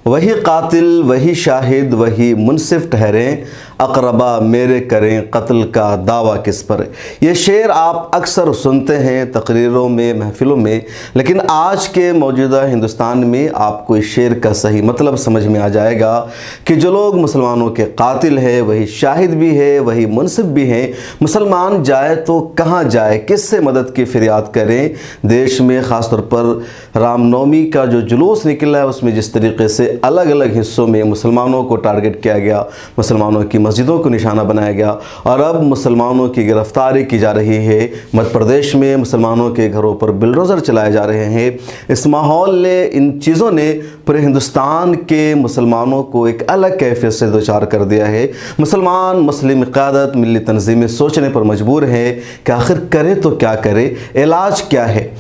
वही कातिल वही शाहिद वही मुनसिफ ठहरें, अक़रबा मेरे करें कत्ल का दावा किस पर। ये शेर आप अक्सर सुनते हैं तकरीरों में, महफ़िलों में, लेकिन आज के मौजूदा हिंदुस्तान में आपको इस शेर का सही मतलब समझ में आ जाएगा कि जो लोग मुसलमानों के कातिल है वही शाहिद भी है वही मुनसिफ भी हैं। मुसलमान जाए तो कहाँ जाए, किससे मदद की फरियाद करें। देश में ख़ास तौर पर रामनवमी का जो जुलूस निकला है उसमें जिस तरीके से अलग अलग हिस्सों में मुसलमानों को टारगेट किया गया, मुसलमानों की मस्जिदों को निशाना बनाया गया और अब मुसलमानों की गिरफ्तारी की जा रही है। मध्य प्रदेश में मुसलमानों के घरों पर बुलडोज़र चलाए जा रहे हैं। इस माहौल ने, इन चीज़ों ने पूरे हिंदुस्तान के मुसलमानों को एक अलग कैफियत से दो चार कर दिया है। मुसलमान, मुस्लिम क़यादत, मिली तंजीमें सोचने पर मजबूर हैं कि आखिर करें तो क्या करें, इलाज क्या है।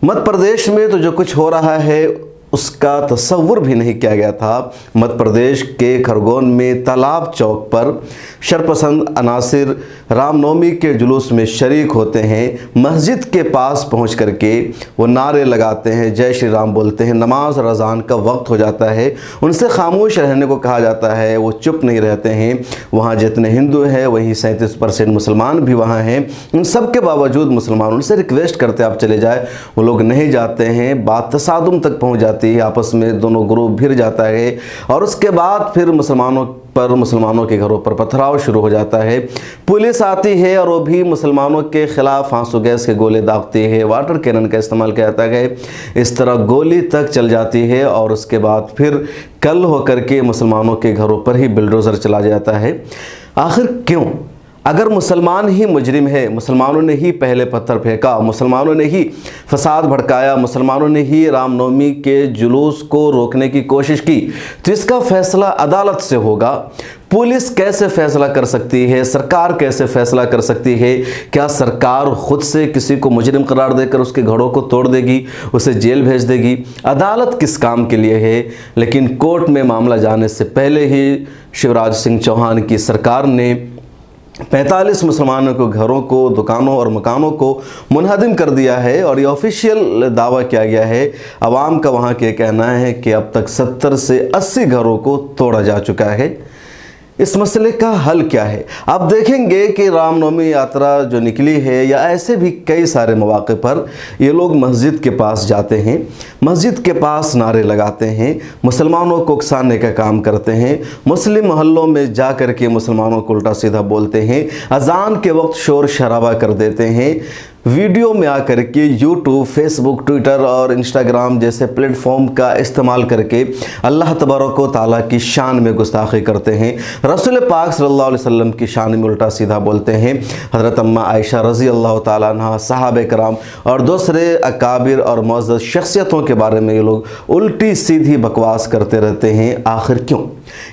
मध्य प्रदेश में तो जो कुछ हो रहा है उसका तसव्वुर भी नहीं किया गया था। मध्य प्रदेश के खरगोन में तालाब चौक पर शरपसंद अनासिर रामनवमी के जुलूस में शरीक होते हैं। मस्जिद के पास पहुंच करके वो नारे लगाते हैं, जय श्री राम बोलते हैं। नमाज और अज़ान का वक्त हो जाता है, उनसे खामोश रहने को कहा जाता है, वो चुप नहीं रहते हैं। वहाँ जितने हिंदू हैं वहीं 37% मुसलमान भी वहाँ हैं। उन सब के बावजूद मुसलमान उनसे रिक्वेस्ट करते आप चले जाए, वो लोग नहीं जाते हैं। बात तसादुम तक पहुँच जाती है, आपस में दोनों ग्रुप भिड़ जाता है और उसके बाद फिर मुसलमानों के घरों पर पथराव शुरू हो जाता है। पुलिस आती है और वो भी मुसलमानों के ख़िलाफ़ आंसू गैस के गोले दागती है, वाटर कैनन का इस्तेमाल किया जाता है। इस तरह गोली तक चल जाती है और उसके बाद फिर कल होकर के मुसलमानों के घरों पर ही बुलडोज़र चला जाता है। आखिर क्यों? अगर मुसलमान ही मुजरिम है, मुसलमानों ने ही पहले पत्थर फेंका, मुसलमानों ने ही फसाद भड़काया, मुसलमानों ने ही रामनवमी के जुलूस को रोकने की कोशिश की, तो इसका फैसला अदालत से होगा। पुलिस कैसे फैसला कर सकती है, सरकार कैसे फैसला कर सकती है? क्या सरकार खुद से किसी को मुजरिम करार देकर उसके घरों को तोड़ देगी, उसे जेल भेज देगी? अदालत किस काम के लिए है? लेकिन कोर्ट में मामला जाने से पहले ही शिवराज सिंह चौहान की सरकार ने 45 मुसलमानों के घरों को, दुकानों और मकानों को मुनहदिम कर दिया है और ये ऑफिशियल दावा किया गया है। अवाम का वहाँ के कहना है कि अब तक 70 से 80 घरों को तोड़ा जा चुका है। इस मसले का हल क्या है? आप देखेंगे कि रामनवमी यात्रा जो निकली है या ऐसे भी कई सारे मौके पर ये लोग मस्जिद के पास जाते हैं, मस्जिद के पास नारे लगाते हैं, मुसलमानों को उकसाने का काम करते हैं, मुस्लिम मोहल्लों में जा कर के मुसलमानों को उल्टा सीधा बोलते हैं, अजान के वक्त शोर शराबा कर देते हैं, वीडियो में आकर के यूट्यूब, फेसबुक, ट्विटर और इंस्टाग्राम जैसे प्लेटफॉर्म का इस्तेमाल करके अल्लाह तबारक व तआला की शान में गुस्ताखी करते हैं, रसूल पाक सल्लल्लाहु अलैहि वसल्लम की शान में उल्टा सीधा बोलते हैं। हज़रत अम्मा आयशा रज़ी अल्लाह तआला अन्हा, सहाबे कराम और दूसरे अकाबिर और मुअज़्ज़ज़ शख्सियतों के बारे में ये लोग उल्टी सीधी बकवास करते रहते हैं। आखिर क्यों?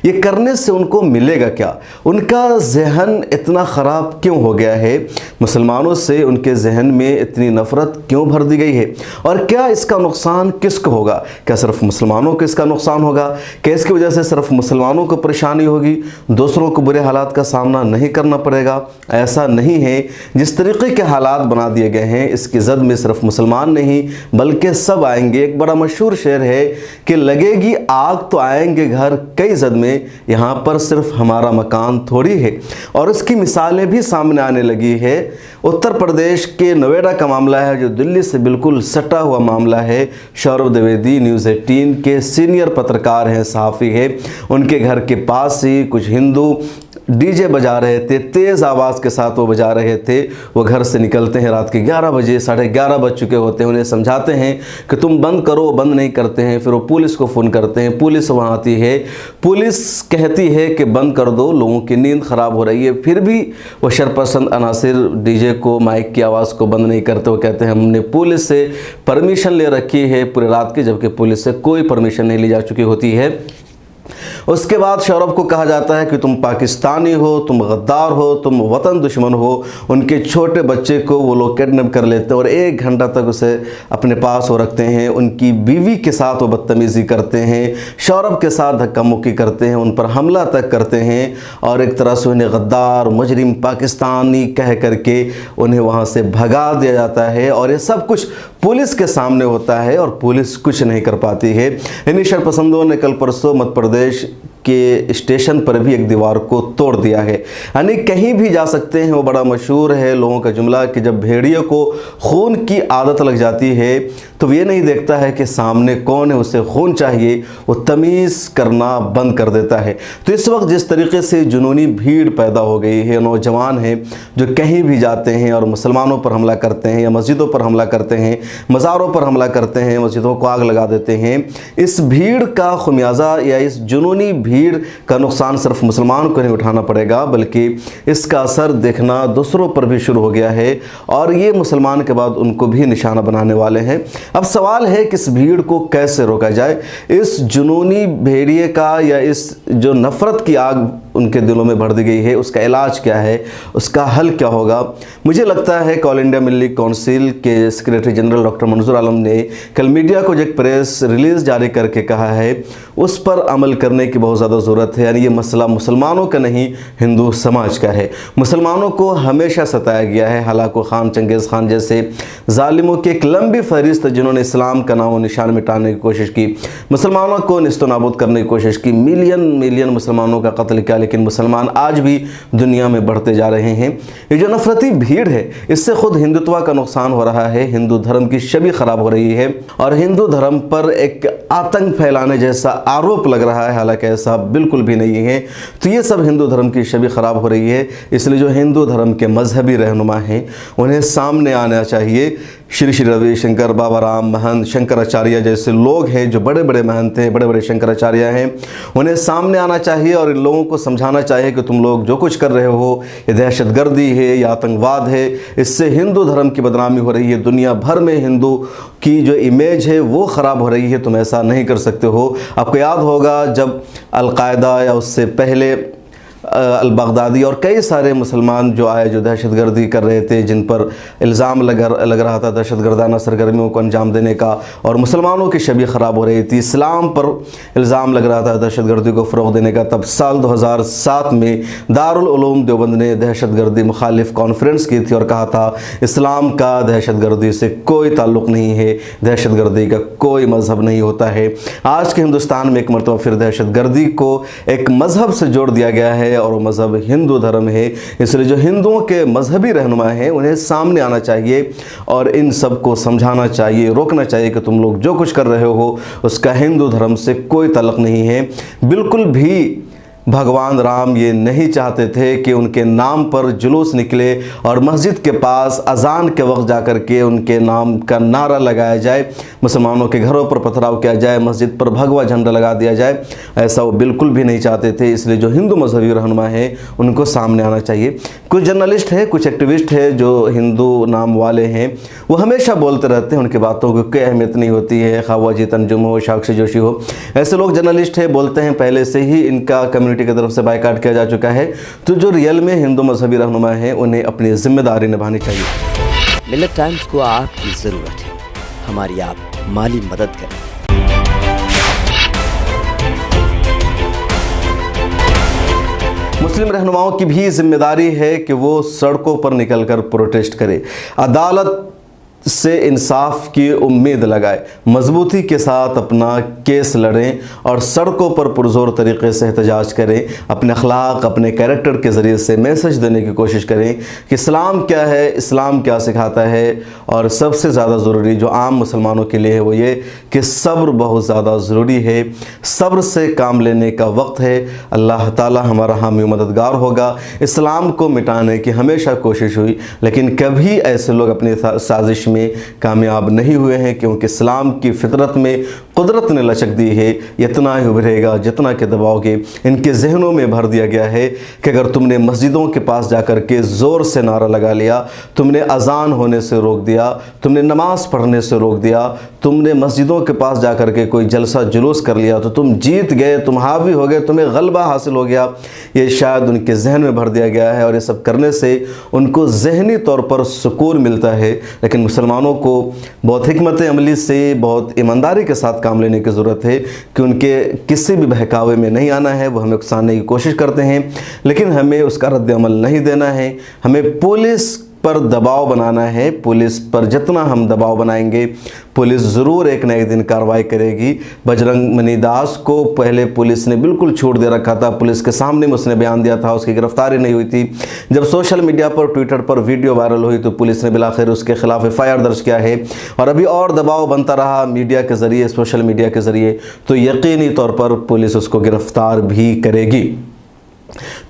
ये करने से उनको मिलेगा क्या? उनका जहन इतना ख़राब क्यों हो गया है? मुसलमानों से उनके जहन में इतनी नफ़रत क्यों भर दी गई है? और क्या इसका नुकसान किसको होगा? क्या सिर्फ मुसलमानों को इसका नुकसान होगा? क्या इसकी वजह से सिर्फ मुसलमानों को परेशानी होगी, दूसरों को बुरे हालात का सामना नहीं करना पड़ेगा? ऐसा नहीं है। जिस तरीके के हालात बना दिए गए हैं इसकी जद में सिर्फ मुसलमान नहीं बल्कि सब आएंगे। एक बड़ा मशहूर शेर है कि लगेगी आग तो आएंगे घर कई जद में, यहाँ पर सिर्फ हमारा मकान थोड़ी है। और इसकी मिसालें भी सामने आने लगी है। उत्तर प्रदेश के नोएडा का मामला है जो दिल्ली से बिल्कुल सटा हुआ मामला है। सौरभ द्विवेदी न्यूज़ 18 के सीनियर पत्रकार हैं, सहाफ़ी है। उनके घर के पास ही कुछ हिंदू डीजे बजा रहे थे, तेज़ आवाज़ के साथ वो बजा रहे थे। वो घर से निकलते हैं रात के 11 बजे, 11:30 बज चुके होते हैं। उन्हें समझाते हैं कि तुम बंद करो, वो बंद नहीं करते हैं। फिर वो पुलिस को फ़ोन करते हैं, पुलिस वहाँ आती है, पुलिस कहती है कि बंद कर दो, लोगों की नींद ख़राब हो रही है। फिर भी वो शरपसंद अनासिर डीजे को, माइक की आवाज़ को बंद नहीं करते। वो कहते हैं हमने पुलिस से परमिशन ले रखी है पूरी रात की, जबकि पुलिस से कोई परमिशन नहीं ली जा चुकी होती है। उसके बाद सौरभ को कहा जाता है कि तुम पाकिस्तानी हो, तुम गद्दार हो, तुम वतन दुश्मन हो। उनके छोटे बच्चे को वो लोग किडनैप कर लेते हैं और 1 घंटा तक उसे अपने पास वो रखते हैं। उनकी बीवी के साथ वो बदतमीज़ी करते हैं, सौरभ के साथ धक्का मुक्की करते हैं, उन पर हमला तक करते हैं और एक तरह से उन्हें गद्दार, मुजरिम, पाकिस्तानी कह करके उन्हें वहाँ से भगा दिया जाता है। और ये सब कुछ पुलिस के सामने होता है और पुलिस कुछ नहीं कर पाती है। इन्हीं शरपसंदों ने कल परसों मध्य प्रदेश के स्टेशन पर भी एक दीवार को तोड़ दिया है। यानी कहीं भी जा सकते हैं। वो बड़ा मशहूर है लोगों का जुमला कि जब भेड़िए को खून की आदत लग जाती है तो वो ये नहीं देखता है कि सामने कौन है, उसे खून चाहिए, वो तमीज़ करना बंद कर देता है। तो इस वक्त जिस तरीके से जुनूनी भीड़ पैदा हो गई है, नौजवान हैं जो कहीं भी जाते हैं और मुसलमानों पर हमला करते हैं या मस्जिदों पर हमला करते हैं, मज़ारों पर हमला करते हैं, मस्जिदों को आग लगा देते हैं। इस भीड़ का खुमियाजा या इस जुनूनी भीड़ का नुकसान सिर्फ मुसलमान को नहीं उठाना पड़ेगा, बल्कि इसका असर देखना दूसरों पर भी शुरू हो गया है और ये मुसलमान के बाद उनको भी निशाना बनाने वाले हैं। अब सवाल है कि इस भीड़ को कैसे रोका जाए। इस जुनूनी भेड़िए का या इस जो नफ़रत की आग उनके दिलों में भर दी गई है, उसका इलाज क्या है, उसका हल क्या होगा। मुझे लगता है कि all India Muslim league council के सेक्रेटरी जनरल डॉक्टर मंजूर आलम ने कल मीडिया को जो एक प्रेस रिलीज़ जारी करके कहा है उस पर अमल करने की बहुत ज़्यादा ज़रूरत है। यानी ये मसला मुसलमानों का नहीं, हिंदू समाज का है। मुसलमानों को हमेशा सताया गया है। हलाको खान, चंगेज़ खान जैसे जालिमों की एक लंबी फहरिस्त जिन्होंने इस्लाम का नाम और निशान मिटाने की कोशिश की, मुसलमानों को निस्तो नाबूद करने की कोशिश की, मिलियन मुसलमानों का कत्ल किया, लेकिन मुसलमान आज भी दुनिया में बढ़ते जा रहे हैं। ये जो नफरती भीड़ है इससे खुद हिंदुत्व का नुकसान हो रहा है, हिंदू धर्म की छवि खराब हो रही है और हिंदू धर्म पर एक आतंक फैलाने जैसा आरोप लग रहा है, हालांकि ऐसा बिल्कुल भी नहीं है। तो ये सब हिंदू धर्म की छवि खराब हो रही है। इसलिए जो हिंदू धर्म के मजहबी रहनुमा हैं उन्हें सामने आना चाहिए। श्री श्री रविशंकर, बाबा राम महंत, शंकराचार्य जैसे लोग हैं जो बड़े बड़े महंत हैं, बड़े बड़े शंकराचार्य हैं, उन्हें सामने आना चाहिए और इन लोगों को समझाना चाहिए कि तुम लोग जो कुछ कर रहे हो ये दहशतगर्दी है या आतंकवाद है। इससे हिंदू धर्म की बदनामी हो रही है, दुनिया भर में हिंदू की जो इमेज है वो ख़राब हो रही है। तुम ऐसा नहीं कर सकते हो। आपको याद होगा जब अलकायदा या उससे पहले अल-बगदादी और कई सारे मुसलमान जो आए जो दहशतगर्दी कर रहे थे, जिन पर इल्ज़ाम लग रहा था दहशतगर्दाना सरगर्मियों को अंजाम देने का, और मुसलमानों की छवि ख़राब हो रही थी, इस्लाम पर इल्ज़ाम लग रहा था दहशतगर्दी को फ़रोग़ देने का। तब साल 2007 में दारुल उलूम देवबंद ने दहशतगर्दी मुखालिफ कॉन्फ्रेंस की थी और कहा था इस्लाम का दहशतगर्दी से कोई ताल्लुक़ नहीं है, दहशतगर्दी का कोई मज़हब नहीं होता है। आज के हिंदुस्तान में एक मरतबा फिर दहशतगर्दी को एक मज़हब से जोड़ दिया गया है और वो मज़हब हिंदू धर्म है। इसलिए जो हिंदुओं के मजहबी रहनुमा हैं उन्हें सामने आना चाहिए और इन सब को समझाना चाहिए, रोकना चाहिए कि तुम लोग जो कुछ कर रहे हो उसका हिंदू धर्म से कोई ताल्लुक़ नहीं है। बिल्कुल भी भगवान राम ये नहीं चाहते थे कि उनके नाम पर जुलूस निकले और मस्जिद के पास अजान के वक्त जाकर के उनके नाम का नारा लगाया जाए, मुसलमानों के घरों पर पथराव किया जाए, मस्जिद पर भगवा झंडा लगा दिया जाए। ऐसा वो बिल्कुल भी नहीं चाहते थे। इसलिए जो हिंदू मजहबी रहनुमा है उनको सामने आना चाहिए। कुछ जर्नलिस्ट है, कुछ एक्टिविस्ट है जो हिंदू नाम वाले हैं, वो हमेशा बोलते रहते हैं, उनकी बातों की कोई अहमियत नहीं होती है, ख्वाह अजीत अंजुम हो, साक्षी जोशी हो, ऐसे लोग जर्नलिस्ट है, बोलते हैं पहले से ही इनका कम्युनिटी की तरफ से बायकॉट किया जा चुका है। तो जो रियल में हिंदू मजहबी रहनुमा है उन्हें अपनी जिम्मेदारी निभानी चाहिए। मिल्लत टाइम्स को आपकी ज़रूरत है, हमारी आप माली मदद करें। मुस्लिम रहनुमाओं की भी जिम्मेदारी है कि वो सड़कों पर निकलकर प्रोटेस्ट करें, अदालत से इंसाफ की उम्मीद लगाए, मजबूती के साथ अपना केस लड़ें और सड़कों पर पुरजोर तरीक़े से एहतजाज करें। अपने अखलाक, अपने कैरेक्टर के ज़रिए से मैसेज देने की कोशिश करें कि इस्लाम क्या है, इस्लाम क्या सिखाता है। और सबसे ज़्यादा ज़रूरी जो आम मुसलमानों के लिए है वो ये कि सब्र बहुत ज़्यादा ज़रूरी है। सब्र से काम लेने का वक्त है। अल्लाह ताला हमारा हामी मददगार होगा। इस्लाम को मिटाने की हमेशा कोशिश हुई, लेकिन कभी ऐसे लोग अपनी साजिश में कामयाब नहीं हुए हैं, क्योंकि इस्लाम की फितरत में कुदरत ने लचक दी है, इतना ही उभरेगा जितना के दबाओगे। इनके जहनों में भर दिया गया है कि अगर तुमने मस्जिदों के पास जाकर के ज़ोर से नारा लगा लिया, तुमने अजान होने से रोक दिया, तुमने नमाज़ पढ़ने से रोक दिया, तुमने मस्जिदों के पास जाकर के कोई जलसा जुलूस कर लिया, तो तुम जीत गए, तुम हावी हो गए, तुम्हें गलबा हासिल हो गया। ये शायद उनके जहन में भर दिया गया है और ये सब करने से उनको जहनी तौर पर सुकून मिलता है। लेकिन मुसलमानों को बहुत हिकमत अमली से, बहुत ईमानदारी के साथ काम लेने की ज़रूरत है कि उनके किसी भी बहकावे में नहीं आना है। वो हमें उकसाने की कोशिश करते हैं, लेकिन हमें उसका रद्द अमल नहीं देना है। हमें पुलिस पर दबाव बनाना है। पुलिस पर जितना हम दबाव बनाएंगे, पुलिस ज़रूर एक न एक दिन कार्रवाई करेगी। बजरंग मनीदास को पहले पुलिस ने बिल्कुल छूट दे रखा था, पुलिस के सामने में उसने बयान दिया था, उसकी गिरफ्तारी नहीं हुई थी। जब सोशल मीडिया पर, ट्विटर पर वीडियो वायरल हुई तो पुलिस ने बिलाखिर उसके खिलाफ FIR दर्ज किया है और अभी और दबाव बनता रहा मीडिया के ज़रिए, सोशल मीडिया के ज़रिए, तो यकीनी तौर पर पुलिस उसको गिरफ्तार भी करेगी।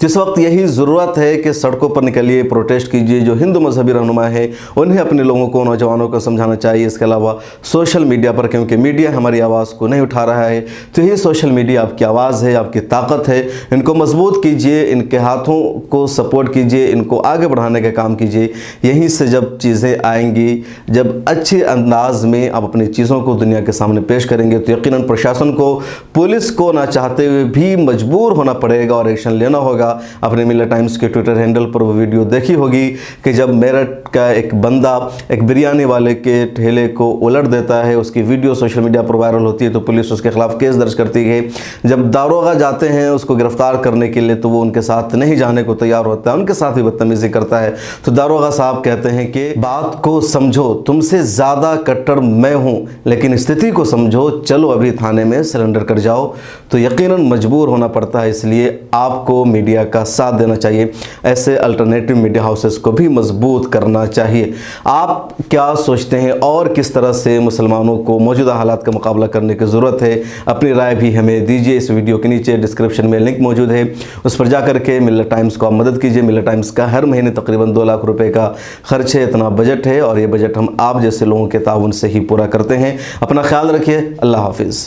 जिस वक्त यही ज़रूरत है कि सड़कों पर निकलिए, प्रोटेस्ट कीजिए। जो हिंदू मजहबी रहनुमा है उन्हें अपने लोगों को, नौजवानों को समझाना चाहिए। इसके अलावा सोशल मीडिया पर, क्योंकि मीडिया हमारी आवाज़ को नहीं उठा रहा है, तो यही सोशल मीडिया आपकी आवाज़ है, आपकी ताकत है। इनको मजबूत कीजिए, इनके हाथों को सपोर्ट कीजिए, इनको आगे बढ़ाने का काम कीजिए। यहीं से जब चीज़ें आएंगी, जब अच्छे अंदाज में आप अपनी चीज़ों को दुनिया के सामने पेश करेंगे, तो यकीनन प्रशासन को, पुलिस को ना चाहते हुए भी मजबूर होना पड़ेगा और एक्शन लेना होगा। आपने मिल्लत टाइम्स के ट्विटर हैंडल पर वो वीडियो देखी होगी कि जब मेरठ का एक बंदा एक बिरयानी वाले के ठेले को उलट देता है, उसकी वीडियो सोशल मीडिया पर वायरल होती है तो पुलिस उसके खिलाफ केस दर्ज करती है। जब दारोगा जाते हैं उसको गिरफ्तार करने के लिए तो वो उनके साथ नहीं जाने को तैयार होता है, उनके साथ भी बदतमीजी करता है। तो दारोगा साहब कहते हैं कि बात को समझो, तुमसे ज़्यादा कट्टर मैं हूँ, लेकिन स्थिति को समझो, चलो अभी थाने में सरेंडर कर जाओ। तो यकीनन मजबूर होना पड़ता है, इसलिए आपको मीडिया का साथ देना चाहिए। ऐसे अल्टरनेटिव मीडिया हाउसेस को भी मजबूत करना चाहिए। आप क्या सोचते हैं और किस तरह से मुसलमानों को मौजूदा हालात का मुकाबला करने की ज़रूरत है? अपनी राय भी हमें दीजिए। इस वीडियो के नीचे डिस्क्रिप्शन में लिंक मौजूद है, उस पर जाकर के मिल्लत टाइम्स को आप मदद कीजिए। मिल्लत टाइम्स का हर महीने तकरीबन 2 लाख रुपए का खर्च है, इतना बजट है और ये बजट हम आप जैसे लोगों के ताउन से ही पूरा करते हैं। अपना ख्याल रखिए। अल्लाह हाफिज़।